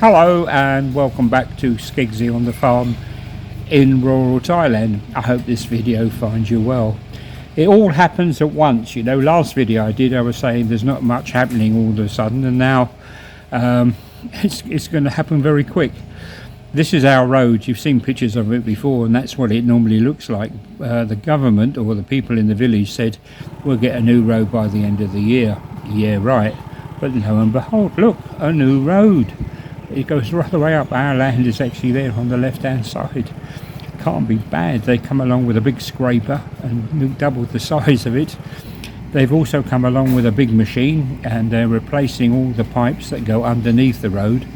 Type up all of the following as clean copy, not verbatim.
Hello and welcome back to Skeggsy on the farm in rural Thailand. I hope this video finds you well. It all happens at once, you know. Last video I did, I was saying there's not much happening all of a sudden, and now it's going to happen very quick. This is our road. You've seen pictures of it before, and that's what it normally looks like. The government or the people in the village said we'll get a new road by the end of the year. Yeah, right. But lo and behold, look, a new road. It goes right the way up. Our land is actually there on the left hand side. Can't be bad. They come along with a big scraper and doubled the size of it. They've also come along with a big machine, and they're replacing all the pipes that go underneath the road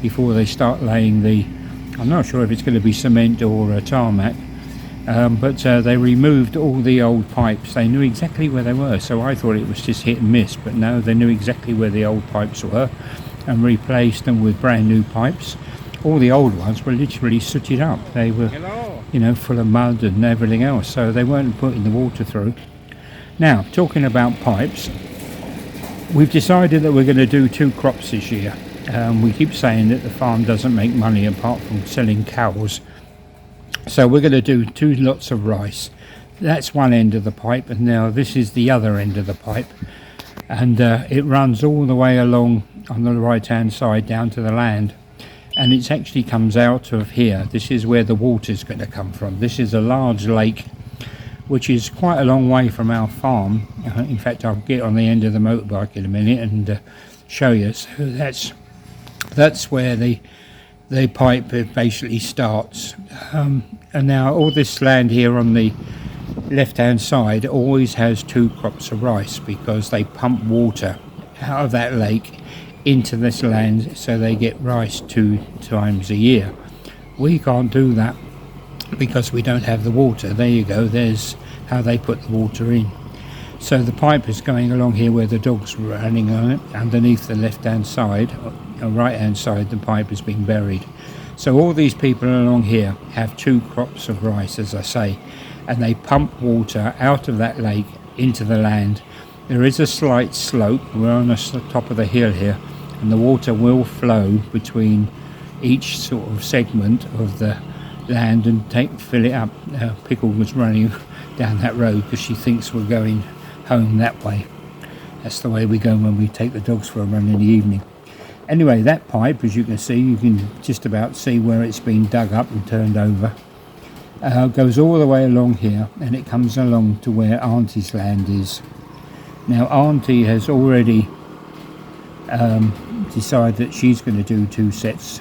before they start laying the, I'm not sure if it's going to be cement or a tarmac, but they removed all the old pipes. They knew exactly where they were, so I thought it was just hit and miss, but no, they knew exactly where the old pipes were and replaced them with brand new pipes. All the old ones were literally sooted up. They were, you know, full of mud and everything else, so they weren't putting the water through. Now, talking about pipes, we've decided that we're going to do 2 crops this year. We keep saying that the farm doesn't make money apart from selling cows, so we're going to do 2 lots of rice. That's one end of the pipe, and now this is the other end of the pipe, and it runs all the way along on the right hand side down to the land, and it actually comes out of here. This is where the water is going to come from. This is a large lake which is quite a long way from our farm. In fact, I'll get on the end of the motorbike in a minute and show you. So that's where the pipe basically starts, and now all this land here on the left hand side always has 2 crops of rice, because they pump water out of that lake into this land, so they get rice 2 times a year. We can't do that because we don't have the water. There you go, there's how they put the water in. So the pipe is going along here where the dog's running on it. Underneath the left hand side or right hand side, the pipe has been buried. So all these people along here have 2 crops of rice, as I say, and they pump water out of that lake into the land. There is a slight slope. We're on the top of the hill here, and the water will flow between each sort of segment of the land and fill it up. Pickle was running down that road because she thinks we're going home that way. That's the way we go when we take the dogs for a run in the evening. Anyway, that pipe, as you can see, you can just about see where it's been dug up and turned over. Goes all the way along here, and it comes along to where Auntie's land is. Now Auntie has already decided that she's going to do 2 sets,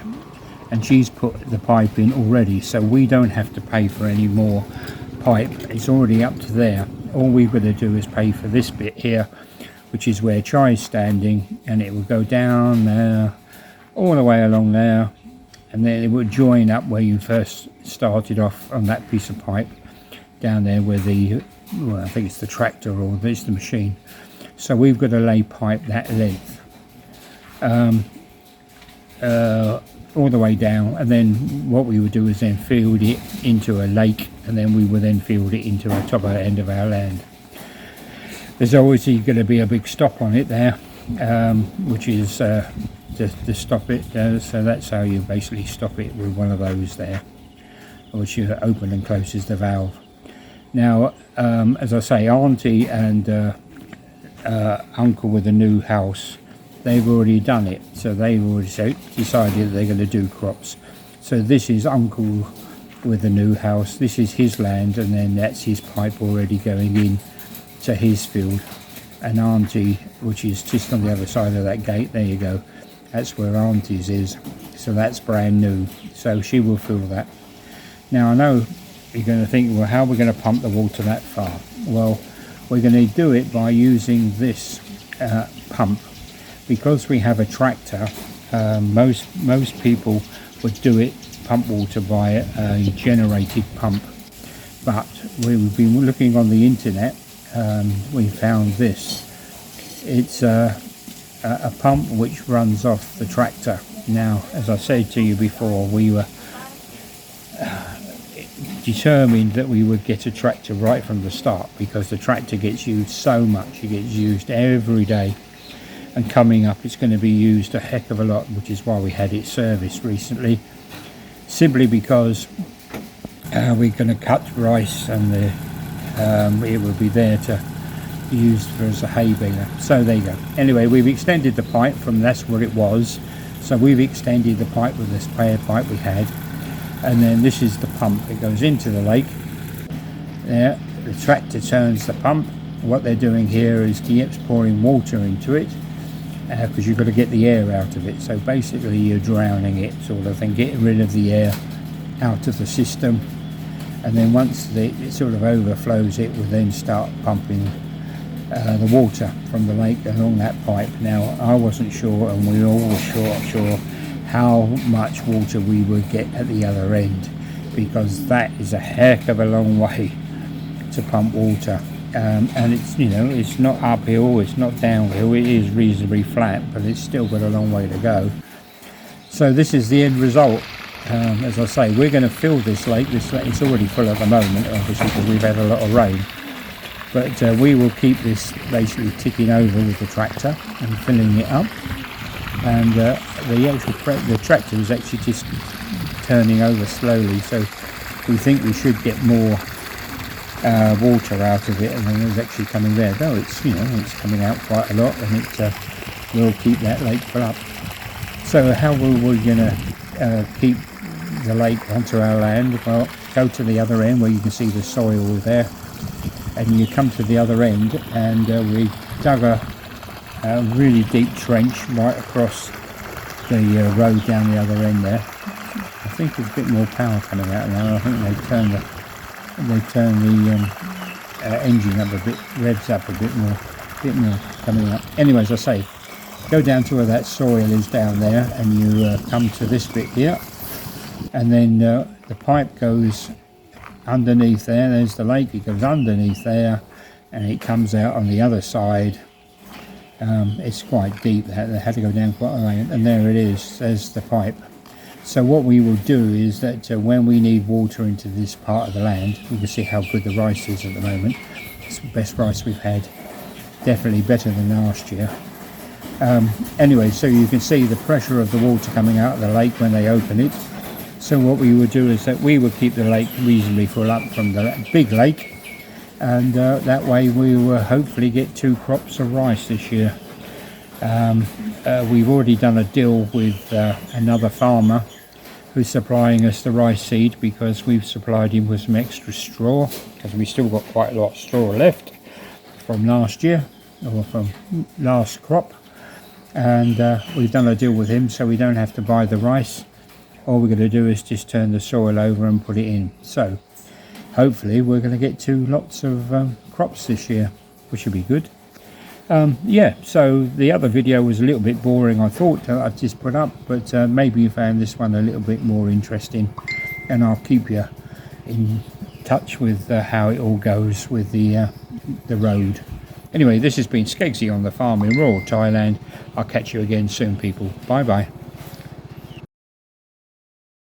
and she's put the pipe in already, so we don't have to pay for any more pipe. It's already up to there. All we've got to do is pay for this bit here, which is where Chai's standing, and it will go down there, all the way along there, and then it would join up where you first started off on that piece of pipe, down there where the, well, I think it's the tractor or it's the machine. So we've got to lay pipe that length all the way down, and then what we would do is then field it into a lake, and then we would then field it into the top of the end of our land. There's always going to be a big stop on it there, which is to stop it, so that's how you basically stop it, with one of those there, which you open and closes the valve. Now, as I say, Auntie and Uncle with the new house, they've already done it, so they've already decided that they're going to do crops. So this is Uncle with the new house, this is his land, and then that's his pipe already going in to his field. And Auntie, which is just on the other side of that gate, there you go, that's where Auntie's is, so that's brand new, so she will fill that. Now I know you're going to think, well, how are we going to pump the water that far? Well, we're going to do it by using this pump. Because we have a tractor, most people would do it, pump water by a generated pump. But we've been looking on the internet, we found this. It's a pump which runs off the tractor. Now, as I said to you before, we were determined that we would get a tractor right from the start, because the tractor gets used so much. It gets used every day. and coming up it's going to be used a heck of a lot, which is why we had it serviced recently, simply because we're going to cut rice and it will be there to be used as a hay baler. So there you go. Anyway, we've extended the pipe from that's what it was, so we've extended the pipe with the spare pipe we had, and then this is the pump. It goes into the lake there. The tractor turns the pump. What they're doing here is keeps pouring water into it because you've got to get the air out of it. So basically you're drowning it sort of thing, getting rid of the air out of the system, and then once it sort of overflows, it will then start pumping the water from the lake along that pipe. Now I wasn't sure, and we were all sure how much water we would get at the other end, because that is a heck of a long way to pump water, and it's, you know, it's not uphill, it's not downhill, it is reasonably flat, but it's still got a long way to go. So this is the end result. As I say, we're going to fill this lake. It's already full at the moment, obviously, because we've had a lot of rain, but we will keep this basically ticking over with the tractor and filling it up, and the tractor is actually just turning over slowly, so we think we should get more water out of it, and then it's actually coming there, though it's, you know, it's coming out quite a lot, and it will keep that lake full up. So how are we going to keep the lake onto our land? Well, go to the other end where you can see the soil there, and you come to the other end, and we dug a really deep trench right across the road down the other end there. I think there's a bit more power coming out now. I think they turn the engine up a bit, revs up a bit more coming up. Anyway, as I say, go down to where that soil is down there, and you come to this bit here, and then the pipe goes underneath there. There's the lake, it goes underneath there, and it comes out on the other side. It's quite deep, they had to go down quite a way, and there it is, there's the pipe. So what we will do is that when we need water into this part of the land, you can see how good the rice is at the moment. It's the best rice we've had, definitely better than last year. Anyway, so you can see the pressure of the water coming out of the lake when they open it. So what we would do is that we would keep the lake reasonably full up from the big lake, and that way we will hopefully get 2 crops of rice this year. We've already done a deal with another farmer who's supplying us the rice seed, because we've supplied him with some extra straw, because we still got quite a lot of straw left from last year, or from last crop, and we've done a deal with him so we don't have to buy the rice. All we're going to do is just turn the soil over and put it in. So hopefully we're going to get 2 lots of crops this year, which will be good. Yeah, so the other video was a little bit boring, I thought, I'd just put up, but maybe you found this one a little bit more interesting, and I'll keep you in touch with how it all goes with the road. Anyway, this has been Skeggsy on the farm in rural Thailand. I'll catch you again soon, people. Bye bye.